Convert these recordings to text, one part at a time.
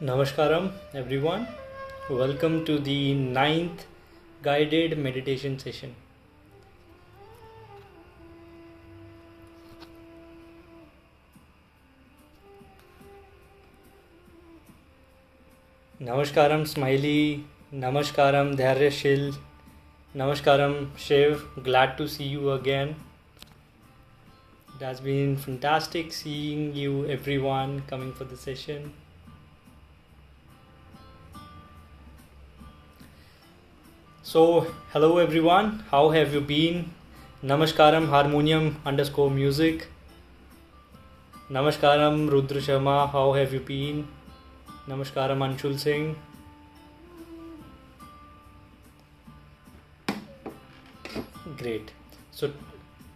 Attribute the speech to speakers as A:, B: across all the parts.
A: Namaskaram, everyone. Welcome to the ninth guided meditation session. Namaskaram, Smiley. Namaskaram, Dhairyashil. Namaskaram, Shiv. Glad to see you again. It has been fantastic seeing you, everyone, coming for the session. So, hello everyone, how have you been? Namaskaram harmonium underscore music. Namaskaram Rudra Sharma, how have you been? Namaskaram Anshul Singh. Great. So,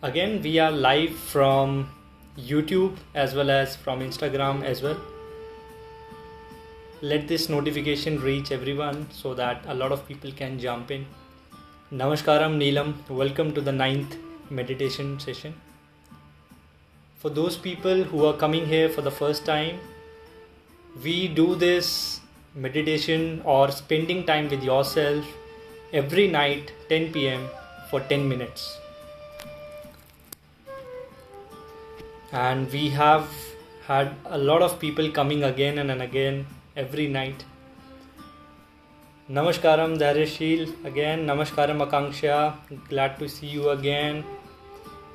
A: again, we are live from YouTube as well as from Instagram as well. Let this notification reach everyone so that a lot of people can jump in. Namaskaram Neelam, welcome to the ninth meditation session. For those people who are coming here for the first time, we do this meditation or spending time with yourself every night 10 p.m. for 10 minutes. And we have had a lot of people coming again and again every night. Namaskaram Dharyashil again. Namaskaram Akanksha. Glad to see you again.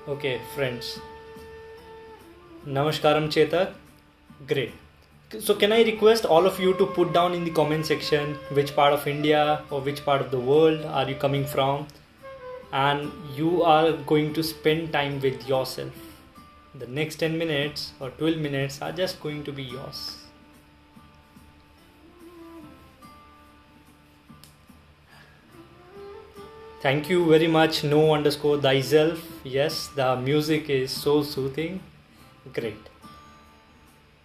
A: Okay, friends. Namaskaram Chetak. Great. So can I request all of you to put down in the comment section which part of India or which part of the world are you coming from, and you are going to spend time with yourself. The next 10 minutes or 12 minutes are just going to be yours. Thank you very much. No underscore thyself. Yes, the music is so soothing. Great.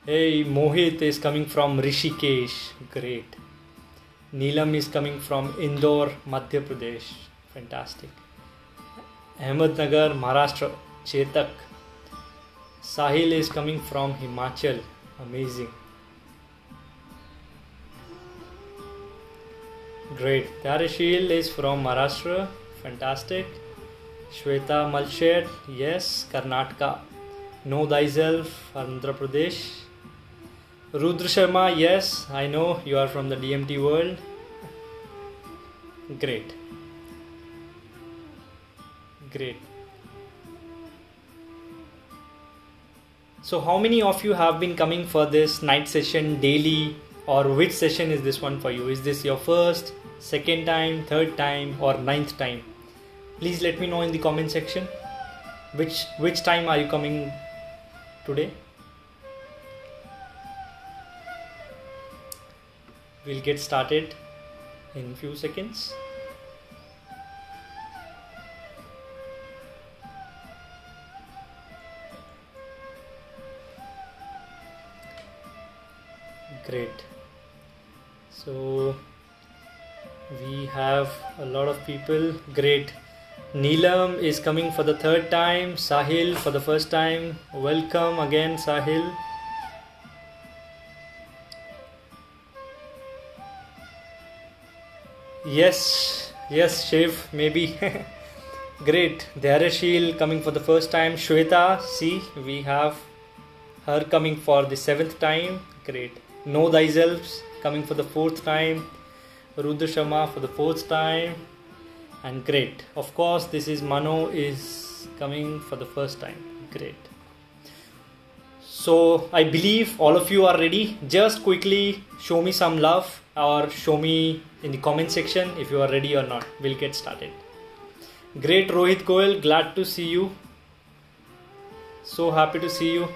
A: Hey, Mohit is coming from Rishikesh. Great. Neelam is coming from Indore, Madhya Pradesh. Fantastic. Ahmednagar, Maharashtra. Chetak. Sahil is coming from Himachal. Amazing. Great. Darashil is from Maharashtra. Fantastic. Shweta Malshed. Yes. Karnataka. Know thyself. Andhra Pradesh. Rudra Sharma. Yes. I know you are from the DMT world. Great. Great. So how many of you have been coming for this night session daily, or which session is this one for you? Is this your first, second time, third time, or ninth time? Please let me know in the comment section. Which time are you coming today? We'll get started in few seconds. Great. So we have a lot of people. Great. Neelam is coming for the third time. Sahil for the first time. Welcome again, Sahil. Yes, Shiv, maybe. Great. Dharyashil coming for the first time. Shweta, see, we have her coming for the seventh time. Great. Know thyself coming for the fourth time. Rudra Sharma for the fourth time. And great. Of course, this is Mano is coming for the first time. Great. So I believe all of you are ready. Just quickly show me some love or show me in the comment section if you are ready or not. We'll get started. Great, Rohit Goel. Glad to see you. So happy to see you.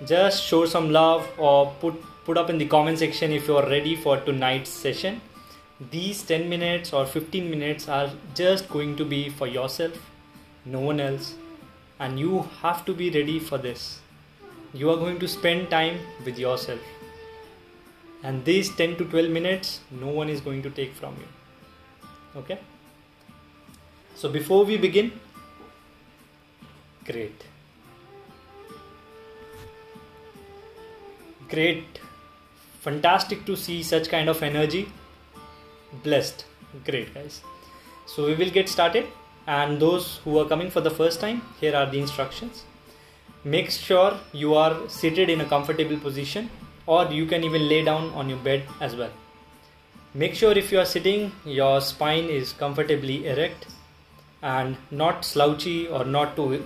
A: Just show some love or put up in the comment section if you are ready for tonight's session. These 10 minutes or 15 minutes are just going to be for yourself, no one else, and you have to be ready for this. You are going to spend time with yourself, and these 10 to 12 minutes no one is going to take from you. Okay? So before we begin, great. Great. Fantastic to see such kind of energy. Blessed. Great, guys. So we will get started. And those who are coming for the first time, here are the instructions. Make sure you are seated in a comfortable position, or you can even lay down on your bed as well. Make sure if you are sitting, your spine is comfortably erect and not slouchy or not too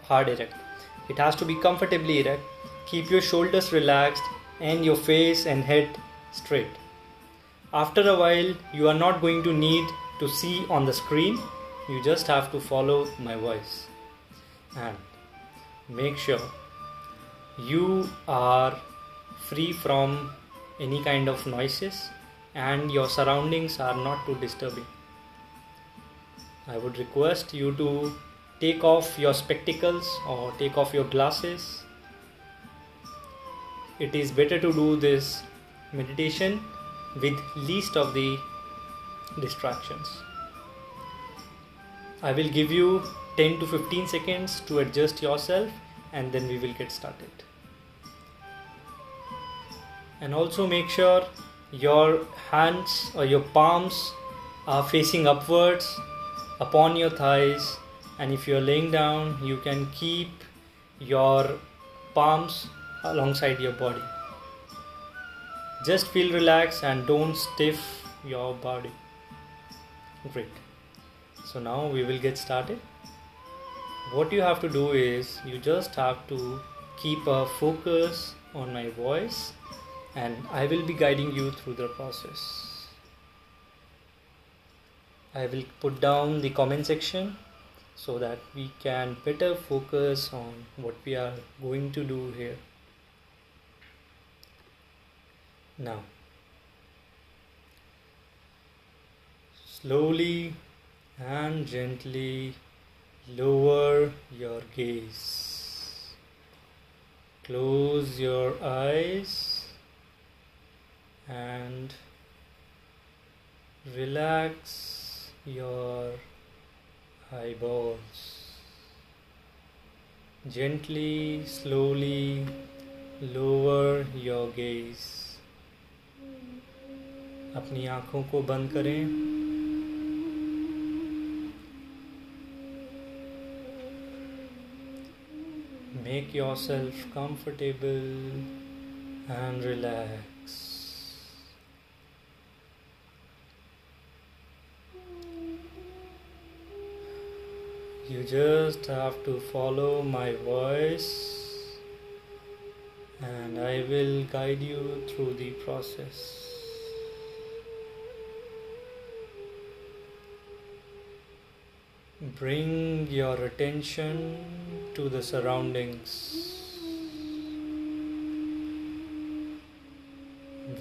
A: hard erect. It has to be comfortably erect. Keep your shoulders relaxed and your face and head straight. After a while, you are not going to need to see on the screen. You just have to follow my voice. And make sure you are free from any kind of noises and your surroundings are not too disturbing. I would request you to take off your spectacles or take off your glasses. It is better to do this meditation with least of the distractions. I will give you 10 to 15 seconds to adjust yourself, and then we will get started. And also make sure your hands or your palms are facing upwards upon your thighs, and if you are laying down, you can keep your palms alongside your body. Just feel relaxed and don't stiff your body. Great. So now we will get started. What you have to do is you just have to keep a focus on my voice, and I will be guiding you through the process. I will put down the comment section so that we can better focus on what we are going to do here. Now, slowly and gently lower your gaze. Close your eyes and relax your eyeballs. Gently, slowly lower your gaze. अपनी आँखों को बंद करें. Make yourself comfortable and relax. You just have to follow my voice, and I will guide you through the process. Bring your attention to the surroundings.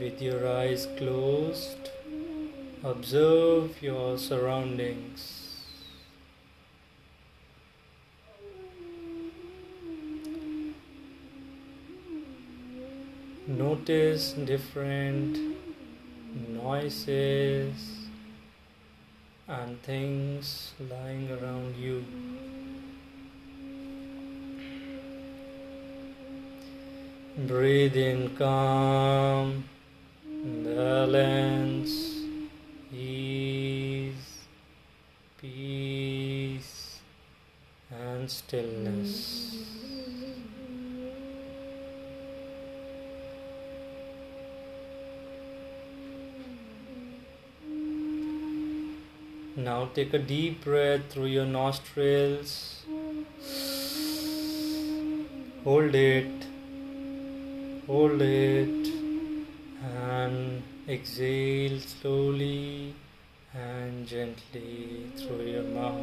A: With your eyes closed, observe your surroundings. Notice different noises and things lying around you. Breathe in calm, balance, ease, peace, and stillness. Now take a deep breath through your nostrils. Hold it, and exhale slowly and gently through your mouth.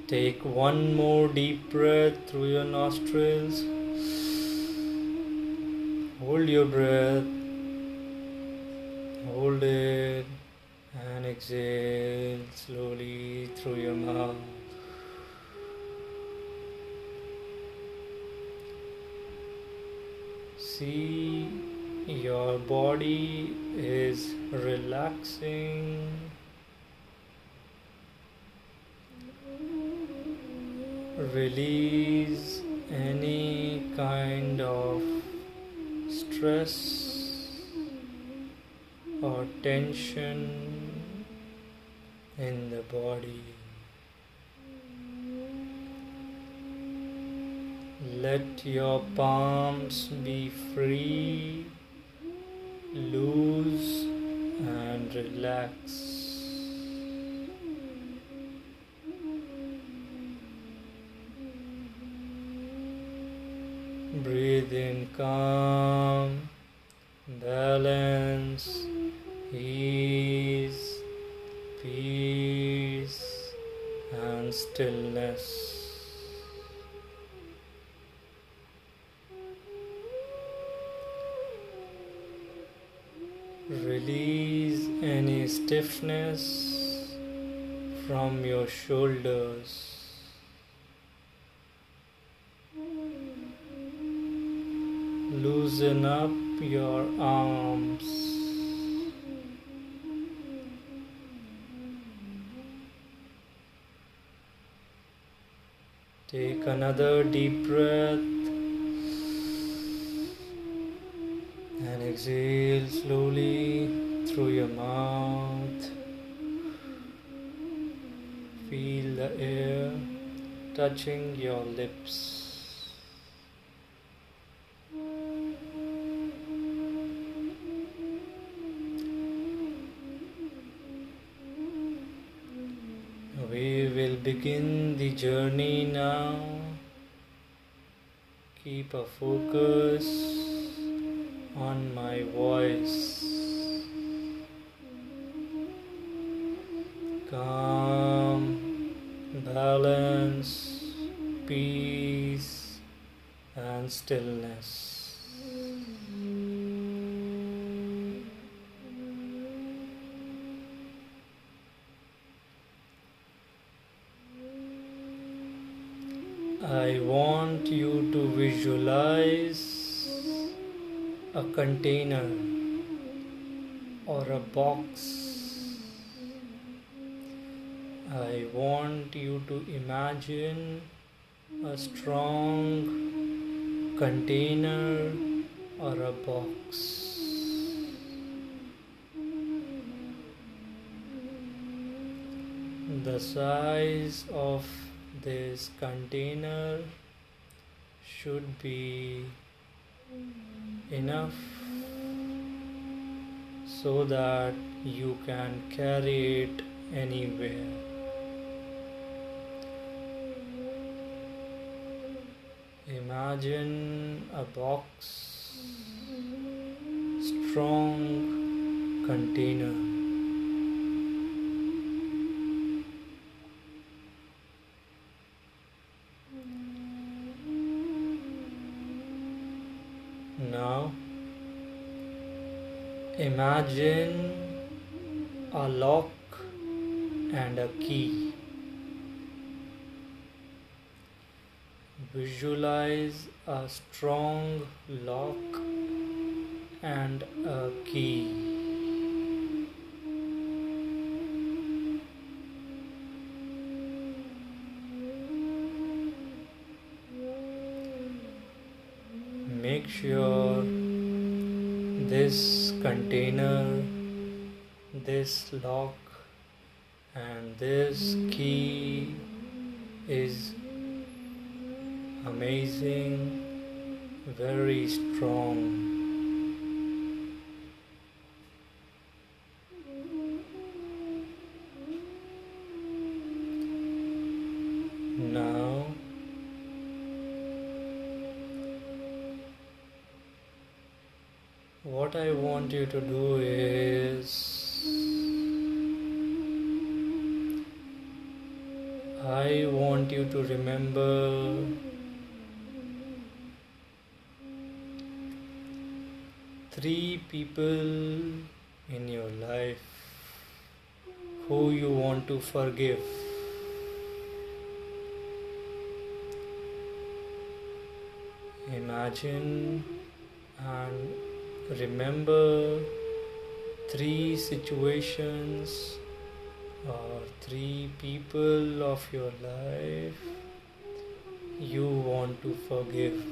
A: Take one more deep breath through your nostrils. Hold your breath. Hold it and exhale slowly through your mouth. See, your body is relaxing. Release any kind of stress or tension in the body. Let your palms be free, loose and relax. Breathe in calm, balance, ease, peace and stillness. Release any stiffness from your shoulders. Loosen up your arms. Take another deep breath and exhale slowly through your mouth. Feel the air touching your lips. We will begin the journey now. Keep a focus on my voice. Calm, balance, peace and stillness. I want you to visualize a container or a box. I want you to imagine a strong container or a box. The size of this container should be enough so that you can carry it anywhere. Imagine a box, strong container. Now, imagine a lock and a key. Visualize a strong lock and a key. Make sure this container, this lock and this key is amazing, very strong. Now, what I want you to do is, I want you to remember three people in your life who you want to forgive. Imagine and remember three situations or three people of your life you want to forgive.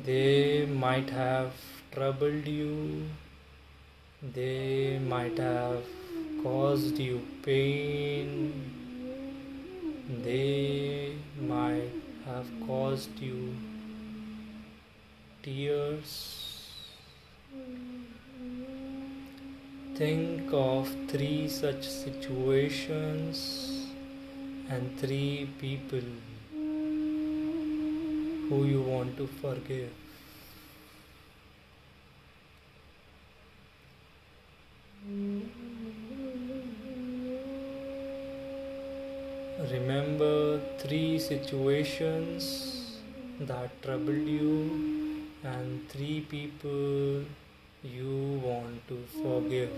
A: They might have troubled you, they might have caused you pain, they might have caused you tears. Think of 3 such situations and 3 people who you want to forgive. Remember 3 situations that troubled you and 3 people you want to forgive.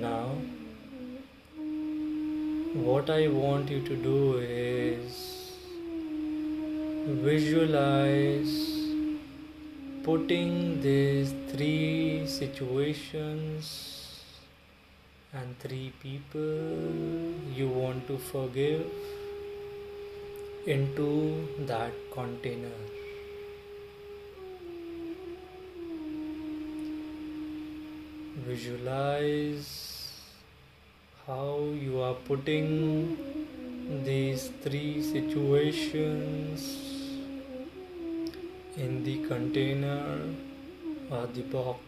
A: Now, what I want you to do is visualize putting these 3 situations and 3 people you want to forgive into that container. Visualize how you are putting these 3 situations in the container or the box.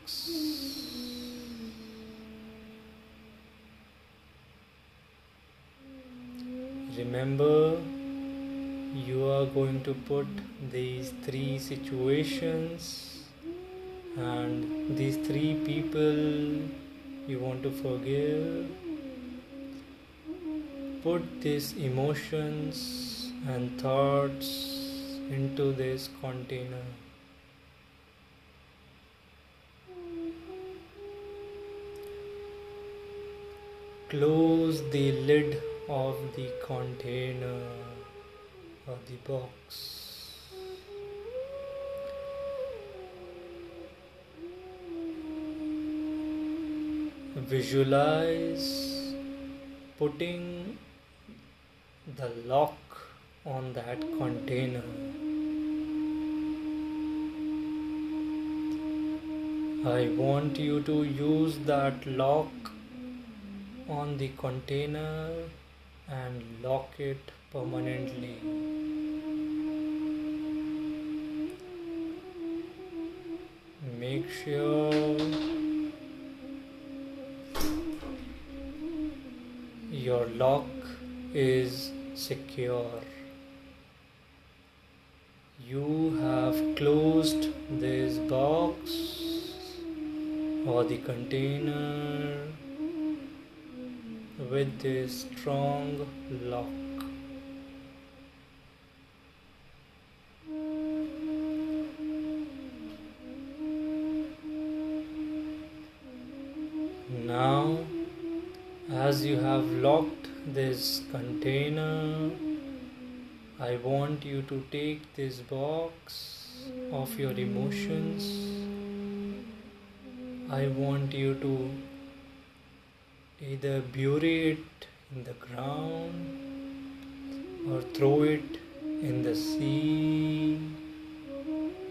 A: Remember, you are going to put these 3 situations and these 3 people you want to forgive. Put these emotions and thoughts into this container. Close the lid of the container or the box. Visualize putting the lock on that container. I want you to use that lock on the container and lock it permanently. Make sure your lock is secure. You have closed this box or the container with this strong lock. Now, as you have locked this container, I want you to take this box of your emotions. I want you to either bury it in the ground or throw it in the sea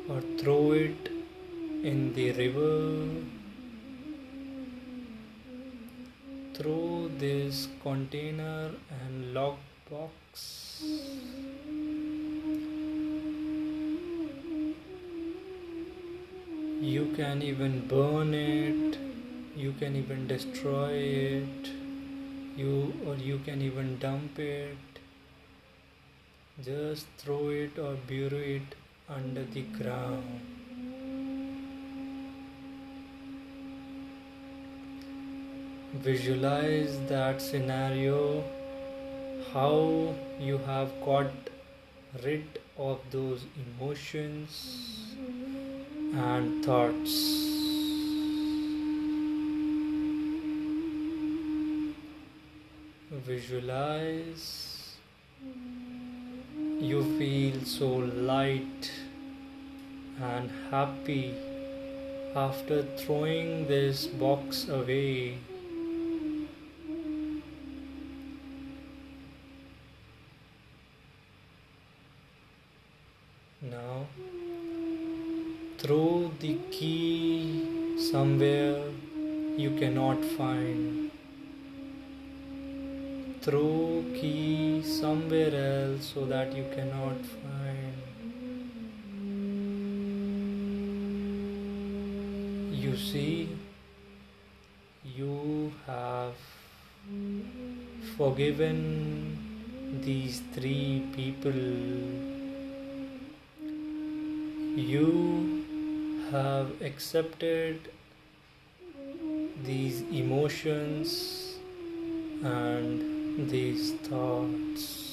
A: or throw it in the river. Throw this container and lock box you can even burn it, you can even destroy it, you can even dump it. Just throw it or bury it under the ground. Visualize that scenario, how you have got rid of those emotions and thoughts. Visualize you feel so light and happy after throwing this box away. Now throw the key somewhere you cannot find. Throw key somewhere else so that you cannot find. You see, you have forgiven these three people. You have accepted these emotions and these thoughts.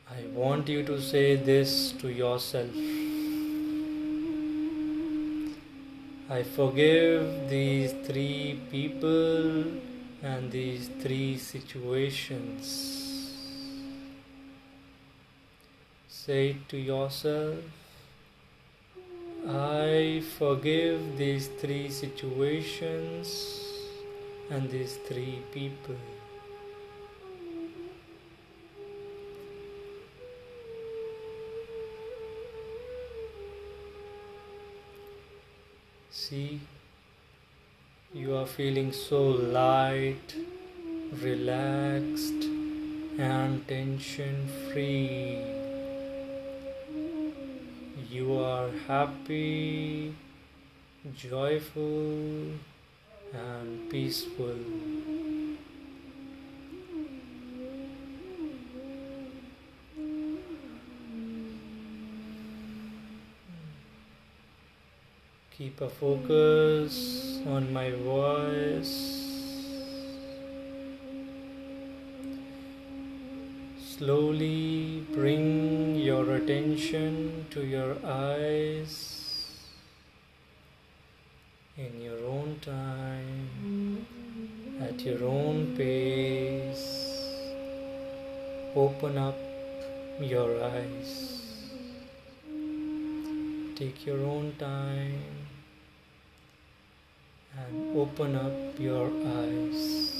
A: I want you to say this to yourself. I forgive these three people and these three situations. Say it to yourself. I forgive these three situations and these three people. See, you are feeling so light, relaxed, and tension free. You are happy, joyful, and peaceful. Keep a focus on my voice. Slowly bring your attention to your eyes in your own time, at your own pace. Open up your eyes. Take your own time and open up your eyes.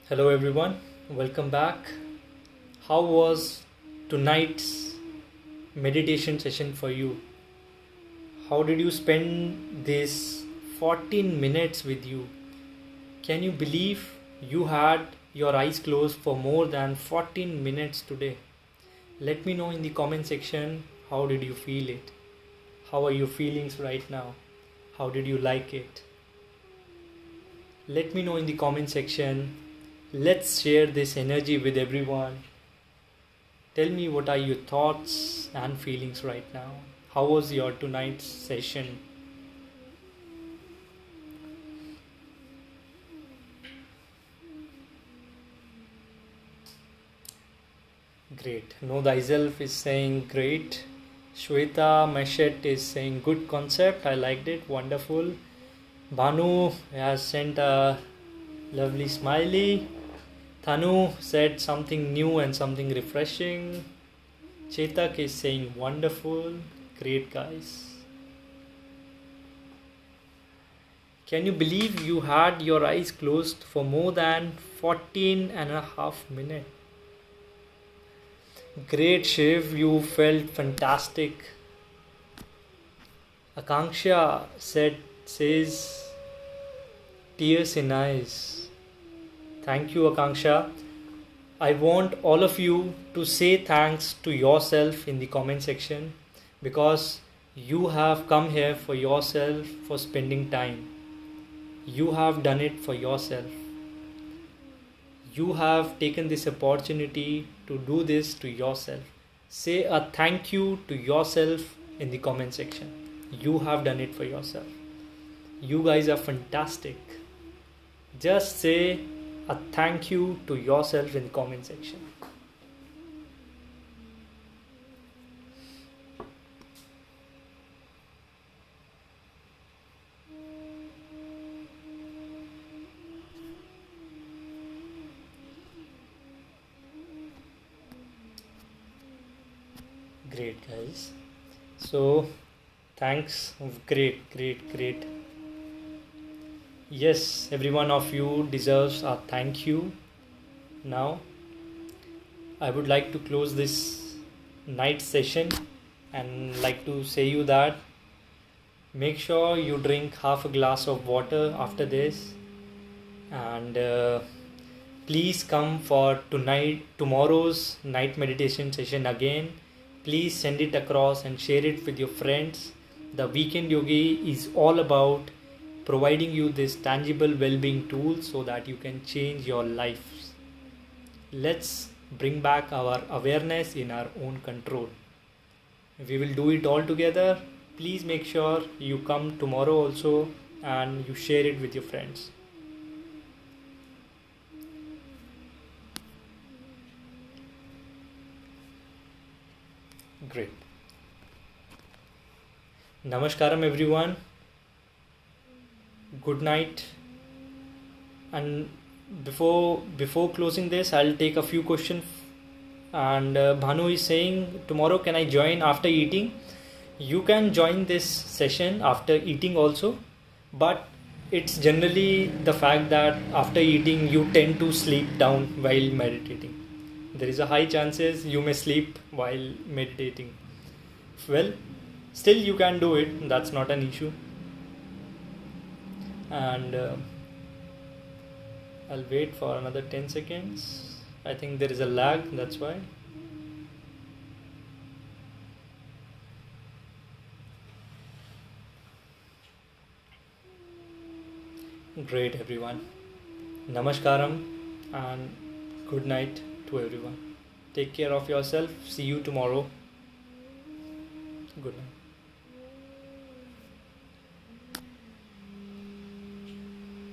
A: Hello everyone, welcome back. How was tonight's meditation session for you? How did you spend this 14 minutes with you? Can you believe you had your eyes closed for more than 14 minutes today? Let me know in the comment section, how did you feel it? How are your feelings right now? How did you like it? Let me know in the comment section. Let's share this energy with everyone. Tell me what are your thoughts and feelings right now. How was your tonight's session? Great. Know Thyself is saying great. Shweta Meshet is saying good concept. I liked it. Wonderful. Banu has sent a lovely smiley. Thanu said something new and something refreshing. Chetak is saying wonderful. Great guys. Can you believe you had your eyes closed for more than 14 and a half minutes? Great Shiv, you felt fantastic. Akanksha says tears in eyes. Thank you, Akanksha. I want all of you to say thanks to yourself in the comment section because you have come here for yourself for spending time. You have done it for yourself. You have taken this opportunity to do this to yourself. Say a thank you to yourself in the comment section. You have done it for yourself. You guys are fantastic. Just say a thank you to yourself in the comment section. Great, guys. So, thanks. Great. Yes, every one of you deserves a thank you. Now, I would like to close this night session and like to say you that make sure you drink half a glass of water after this, and please come for tomorrow's night meditation session again. Please send it across and share it with your friends. The Weekend Yogi is all about providing you this tangible well-being tool so that you can change your lives. Let's bring back our awareness in our own control. We will do it all together. Please make sure you come tomorrow also and you share it with your friends. Great. Namaskaram everyone. Good night. And before closing this, I'll take a few questions. And Bhanu is saying, tomorrow can I join after eating? You can join this session after eating also, but it's generally the fact that after eating you tend to sleep down while meditating. There is a high chances you may sleep while meditating. Well, still you can do it. That's not an issue. And I'll wait for another 10 seconds. I think there is a lag, that's why. Great everyone. Namaskaram and good night to everyone. Take care of yourself. See you tomorrow. Good night.